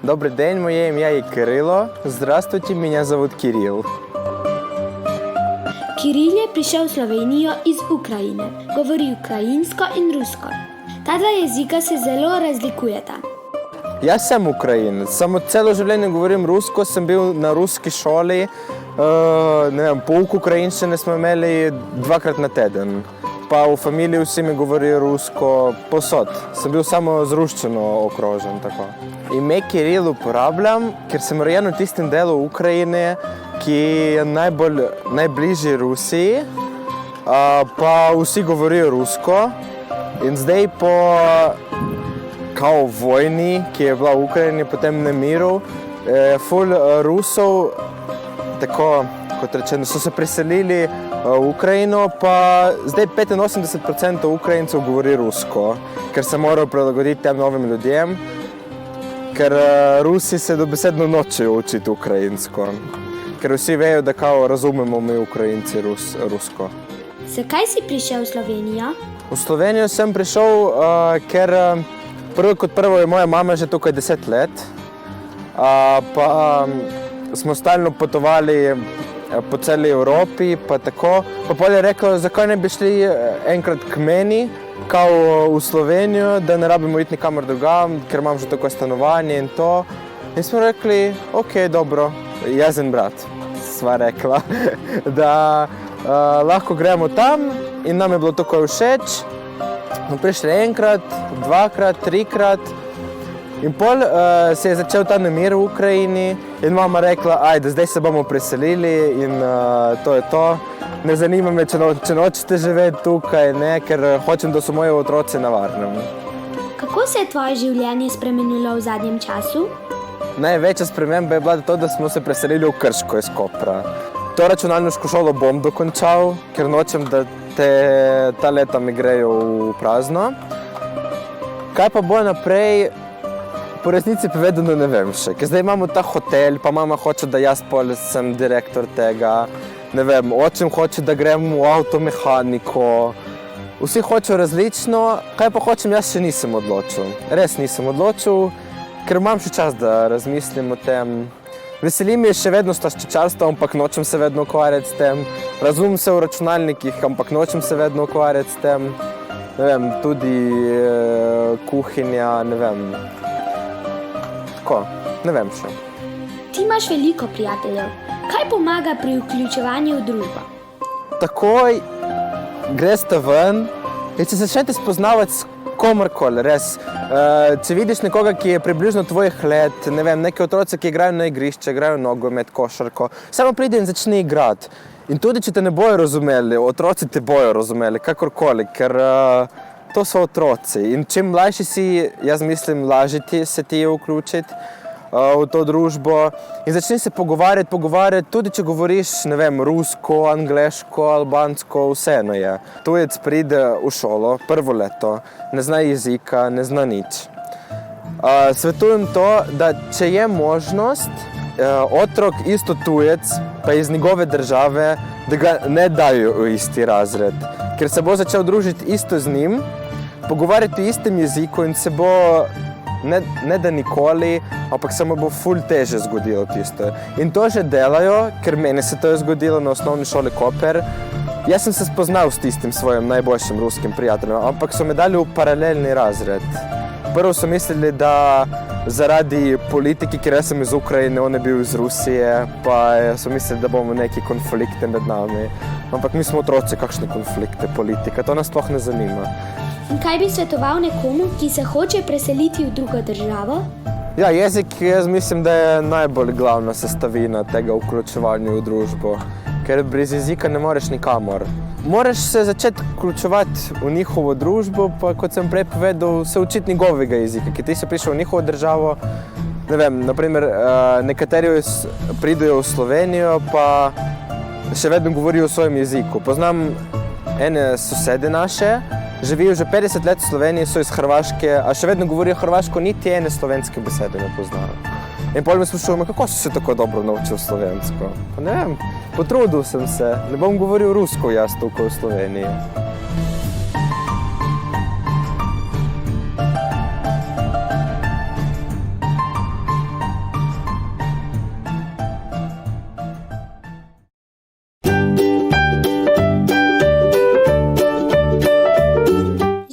Добрый день, мое имя Кирилло. Здравствуйте, меня зовут Кирилл. Kiril je prišel v Slovenijo iz Ukrajine. Govori ukrajinsko in rusko. Ta dva jezika se zelo razlikujeta. Jaz sem Ukrajinec, samo celo življenje govorim rusko, sem bil na ruski šoli, pouk ukrajinščine smo imeli 2-krat na teden. Pa v familiji vsi mi govorijo rusko, posod. Sem bil samo z ruščino okrožen, tako. Ime Kiril uporabljam, ker sem rojen v tistem delu Ukrajine, ki je najbližje Rusiji, pa vsi govorijo rusko. In zdaj po vojni, ki je bila v Ukrajini, potem nemiru, ful Rusov, tako kot rečeno, so se preselili v Ukrajino, pa zdaj 85% Ukrajincev govori rusko, ker se morajo prilagoditi tem novim ljudem, ker Rusi se dobesedno nočejo učiti ukrajinsko, ker vsi vejo, da razumemo mi Ukrajinci rusko. Zakaj si prišel v Slovenijo? V Slovenijo sem prišel, ker prvo je moja mama že tukaj 10 let, pa smo stalno potovali po celi Evropi, pa tako. Pa potem je rekel, zakaj ne bi šli enkrat k meni, v Slovenijo, da ne rabimo iti nikamor drugam, ker imam že tako stanovanje in to. In smo rekli, ok, dobro, jaz in brat, sva rekla, da lahko gremo tam in nam je bilo tako všeč. Smo prišli enkrat, 2-krat, 3-krat in pol se je začel ta nemir v Ukrajini in mama rekla, ajde, zdaj se bomo preselili in to je to. Ne zanima me, če nočete živeti tukaj, ne, ker hočem, da so moji otroci na varnem. Kako se je tvoje življenje spremenilo v zadnjem času? Največja sprememba je bila to, da smo se preselili v Krško iz Kopra. To računalniško šolo bom dokončal, ker nočem, da ta leta mi grejo v prazno. Kaj pa bo naprej, po resnici povedano ne vem še. Ker zdaj imamo ta hotel, pa mama hoče, da jaz pol sem direktor tega. Ne vem, očem hoče, da grem v avtomehaniko. Vsi hočejo različno, kaj pa hočem, jaz še nisem odločil. Res nisem odločil, ker imam še čas, da razmislim o tem. Veseli mi je še vedno slaščičarstvo, ampak nočem se vedno ukvarjati s tem. Razumem se v računalnikih, ampak nočem se vedno ukvarjati s tem. Ne vem, tudi kuhinja, ne vem. Tako, ne vem še. Ti imaš veliko prijateljev. Kaj pomaga pri vključevanju v družbo? Takoj greste ven in se začnete spoznavati s komorkoli, res. Če vidiš nekoga, ki je približno tvojih let, ne vem, neke otroci, ki igrajo na igrišče, igrajo nogomet, košarko, samo pride in začne igrati. In tudi, če te ne bojo razumeli, otroci te bojo razumeli, kakorkoli, ker to so otroci. In čim mlajši si, jaz mislim, lažje se ti je vključiti v to družbo. In začni se pogovarjati, tudi če govoriš, ne vem, rusko, angleško, albansko, vseeno je. Tujec pride v šolo, prvo leto, ne zna jezika, ne zna nič. Svetujem to, da če je možnost, otrok isto tujec, pa iz njegove države, da ga ne dajo v isti razred. Ker se bo začel družiti isto z njim, pogovarjati v istem jeziku in se bo ne da nikoli, ampak se mu bo ful teže zgodilo tisto. In to že delajo, ker meni se to je zgodilo na osnovni šoli Koper. Jaz sem se spoznal s tistim svojim najboljšim ruskim prijateljem, ampak so me dali v paralelni razred. Prvo so mislili, da zaradi politike, ker jaz sem iz Ukrajine, on je bil iz Rusije, pa so mislili, da bomo neki konflikte med nami. Ampak mi smo otroci, kakšne konflikte, politika, to nas sploh ne zanima. In kaj bi svetoval nekomu, ki se hoče preseliti v drugo državo? Ja, jezik, jaz mislim, da je najbolj glavna sestavina tega vključevanja v družbo, ker brez jezika ne moreš nikamor. Moraš se začeti vključevati v njihovo družbo, pa kot sem prej povedal, se učiti njegovega jezika, ker ti si prišel v njihovo državo, ne vem, naprimer, nekateri pridejo v Slovenijo, pa še vedno govorijo v svojem jeziku. Poznam ene sosede naše, živijo že 50 let v Sloveniji, so iz Hrvaške, a še vedno govorijo hrvaško, niti ene slovenske besede ne poznajo. In potem me sprašujem, kako si se tako dobro naučil slovensko? Pa ne vem, potrudil sem se, ne bom govoril rusko jaz tukaj v Sloveniji.